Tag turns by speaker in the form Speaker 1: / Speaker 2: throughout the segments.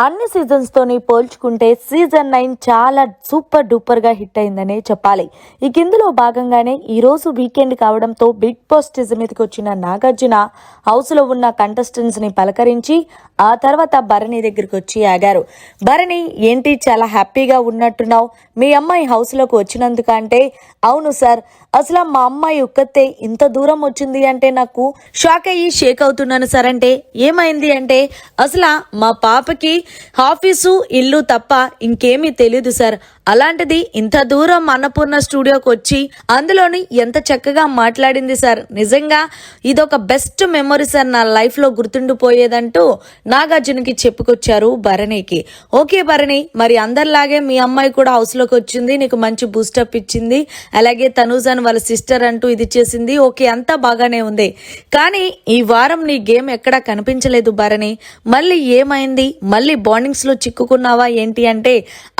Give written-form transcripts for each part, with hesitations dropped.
Speaker 1: అన్ని సీజన్స్ తోని పోల్చుకుంటే సీజన్ 9 చాలా సూపర్ డూపర్ గా హిట్ అయిందనే చెప్పాలి. ఈ కిందలో భాగంగానే ఈ రోజు వీకెండ్ కావడంతో బిగ్ బాస్ స్టేజ్ మీదకి వచ్చిన నాగార్జున హౌస్ లో ఉన్న కంటెస్టెంట్స్ ని పలకరించి ఆ తర్వాత భరణి దగ్గరికి వచ్చి ఆగారు. భరణి, ఏంటి చాలా హ్యాపీగా ఉన్నట్టున్నావు, మీ అమ్మాయి హౌస్ లోకి వచ్చినందుకు అంటే, అవును సార్, అసలు మా అమ్మాయి ఒక్కతే ఇంత దూరం వచ్చింది అంటే నాకు షాక్ అయ్యి షేక్ అవుతున్నాను సార్. అంటే ఏమైంది అంటే, అసలు మా పాపకి ఆఫీసు ఇల్లు తప్ప ఇంకేమీ తెలీదు సార్. అలాంటిది ఇంత దూరం అన్నపూర్ణ స్టూడియోకి వచ్చి అందులోని ఎంత చక్కగా మాట్లాడింది సార్. నిజంగా ఇదొక బెస్ట్ మెమొరీ సార్, నా లైఫ్ లో గుర్తుండిపోయేదంటూ నాగార్జునకి చెప్పుకొచ్చారు భరణికి. ఓకే భరణి, మరి అందరిలాగే మీ అమ్మాయి కూడా హౌస్ లోకి వచ్చింది, నీకు మంచి బూస్టప్ ఇచ్చింది, అలాగే తనూజన్ వాళ్ళ సిస్టర్ అంటూ ఇది చేసింది, ఓకే అంతా బాగానే ఉంది. కానీ ఈ వారం నీ గేమ్ ఎక్కడా కనిపించలేదు భరణి. మళ్ళీ ఏమైంది, మళ్ళీ బాండింగ్స్ లో చిక్కుకున్నావా ఏంటి అంటే,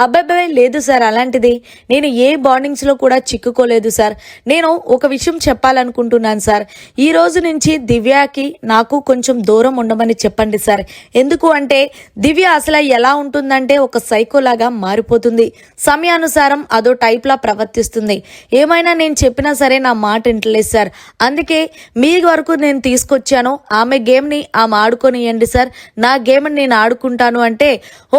Speaker 1: అబ్బాయి లేదు సార్, అలాంటిది నేను ఏ బాండింగ్స్ లో కూడా చిక్కుకోలేదు సార్. నేను ఒక విషయం చెప్పాలనుకుంటున్నాను సార్. ఈ రోజు నుంచి దివ్యకి నాకు కొంచెం దూరం ఉండమని చెప్పండి సార్. ఎందుకు అంటే దివ్య అసలు ఎలా ఉంటుందంటే ఒక సైకోలాగా మారిపోతుంది, సమయానుసారం అదో టైప్ లా ప్రవర్తిస్తుంది. ఏమైనా నేను చెప్పినా సరే నా మాట వింటలేదు సార్. అందుకే మీ వరకు నేను తీసుకొచ్చాను, ఆమె గేమ్ ని ఆమె ఆడుకొనియండి సార్, నా గేమ్ నేను ఆడుకుంటాను అంటే,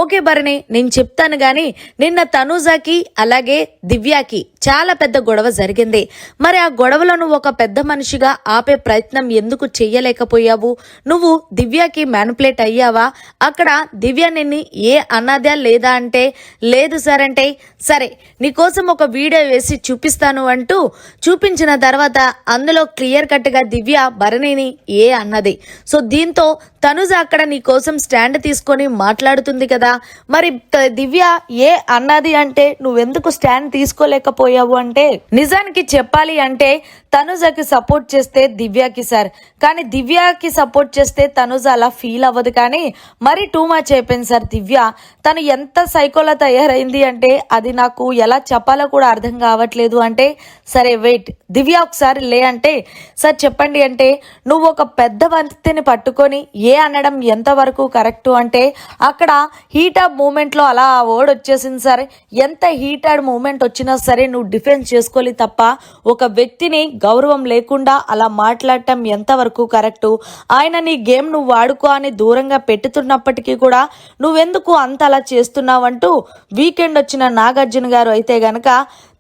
Speaker 1: ఓకే భరణి నేను చెప్తాను గాని నిన్న తనూజాకి అలాగే దివ్యాకి చాలా పెద్ద గొడవ జరిగింది. మరి ఆ గొడవలను ఒక పెద్ద మనిషిగా ఆపే ప్రయత్నం ఎందుకు చెయ్యలేకపోయావు? నువ్వు దివ్యాకి మ్యానిపులేట్ అయ్యావా? అక్కడ దివ్య నిన్ను ఏ అన్నదా లేదా అంటే, లేదు సార్ అంటే, సరే నీకోసం ఒక వీడియో వేసి చూపిస్తాను అంటూ చూపించిన తర్వాత అందులో క్లియర్ కట్ గా దివ్య భరణిని ఏ అన్నది. సో దీంతో తనుజ అక్కడ నీ కోసం స్టాండ్ తీసుకొని మాట్లాడుతుంది కదా, మరి దివ్య ఏ అన్నది అంటే నువ్వెందుకు స్టాండ్ తీసుకోలేకపోయావు అంటే, నిజానికి చెప్పాలి అంటే తనుజకి సపోర్ట్ చేస్తే దివ్యకి సార్, కానీ దివ్యకి సపోర్ట్ చేస్తే తనుజ అలా ఫీల్ అవ్వదు. కానీ మరి టూ మచ్ అయిపోయింది సార్. దివ్య తను ఎంత సైకోలా తయారైంది అంటే అది నాకు ఎలా చెప్పాలో కూడా అర్థం కావట్లేదు అంటే, సరే వెయిట్ దివ్య ఒకసారి లే అంటే, సార్ చెప్పండి అంటే, నువ్వు ఒక పెద్ద వంతిని పట్టుకొని ఏ అనడం ఎంతవరకు కరెక్టు అంటే, అక్కడ హీటప్ మూమెంట్ లో అలా ఆ వర్డ్ వచ్చేసింది సార్. ఎంత హీటెడ్ మూమెంట్ వచ్చినా సరే నువ్వు డిఫెన్స్ చేసుకోవాలి తప్ప ఒక వ్యక్తిని గౌరవం లేకుండా అలా మాట్లాడటం ఎంతవరకు కరెక్టు? ఆయన నీ గేమ్ నువ్వు వాడుకో అని దూరంగా పెట్టుతున్నప్పటికీ కూడా నువ్వెందుకు అంత అలా చేస్తున్నావంటూ వీకెండ్ వచ్చిన నాగార్జున గారు అయితే గనక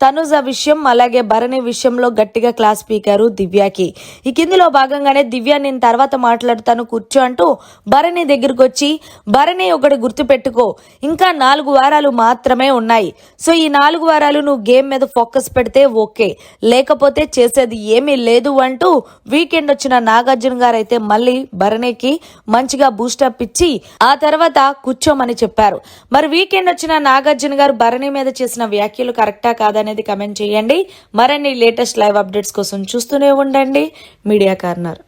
Speaker 1: తనుజ విషయం అలాగే భరణి విషయంలో గట్టిగా క్లాస్ పీకారు దివ్యకి. ఈ కిందిలో భాగంగానే దివ్య నేను తర్వాత మాట్లాడుతాను కూర్చో అంటూ భరణి దగ్గరకు వచ్చి, భరణి ఒకటి గుర్తుపెట్టుకో, ఇంకా 4 వారాలు మాత్రమే ఉన్నాయి. సో ఈ 4 వారాలు నువ్వు గేమ్ మీద ఫోకస్ పెడితే ఓకే, లేకపోతే చేసేది ఏమీ లేదు అంటూ వీకెండ్ వచ్చిన నాగార్జున గారు అయితే మళ్ళీ భరణికి మంచిగా బూస్టప్ ఇచ్చి ఆ తర్వాత కూర్చోమని చెప్పారు. మరి వీకెండ్ వచ్చిన నాగార్జున గారు భరణి మీద చేసిన వ్యాఖ్యలు కరెక్టా కాదని కమెంట్ చేయండి. మరిన్ని లేటెస్ట్ లైవ్ అప్డేట్స్ కోసం చూస్తూనే ఉండండి మీడియా కార్నర్.